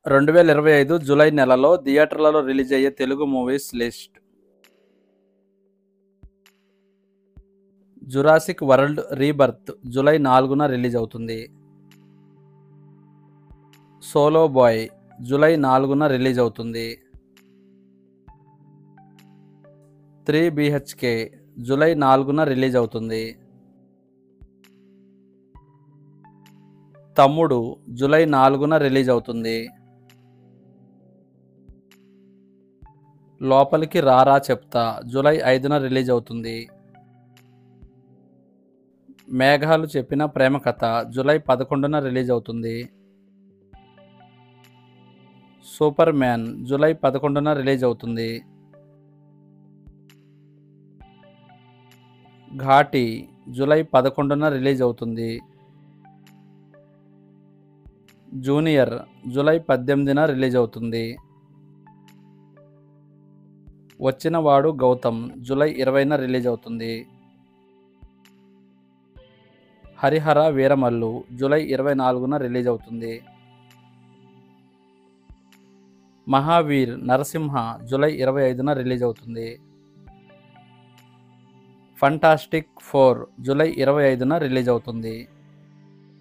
2025 July నెలలో థియేటర్లలో release అయ్యే Telugu movies list. Jurassic World Rebirth July 4న రిలీజ్ అవుతుంది. సోలో బాయ్ జూలై 4న రిలీజ్ అవుతుంది. 3 BHK జూలై 4న రిలీజ్ అవుతుంది. తమ్ముడు జూలై 4న రిలీజ్ అవుతుంది. లోపలికి రారా చెప్తా జూలై 5న రిలీజ్ అవుతుంది. మేఘాలు చెప్పిన ప్రేమ కథ జూలై 11న రిలీజ్ అవుతుంది. సూపర్ మ్యాన్ జూలై 11న రిలీజ్ అవుతుంది. ఘాటి జూలై 11న రిలీజ్ అవుతుంది. జూనియర్ జూలై 18న రిలీజ్ అవుతుంది. వచ్చినవాడు గౌతమ్ జూలై 20న రిలీజ్ అవుతుంది. హరిహర వీరమల్లు జూలై 24న రిలీజ్ అవుతుంది. మహావీర్ నరసింహ జూలై 25న రిలీజ్ అవుతుంది. ఫంటాస్టిక్ 4 జూలై 25న రిలీజ్ అవుతుంది.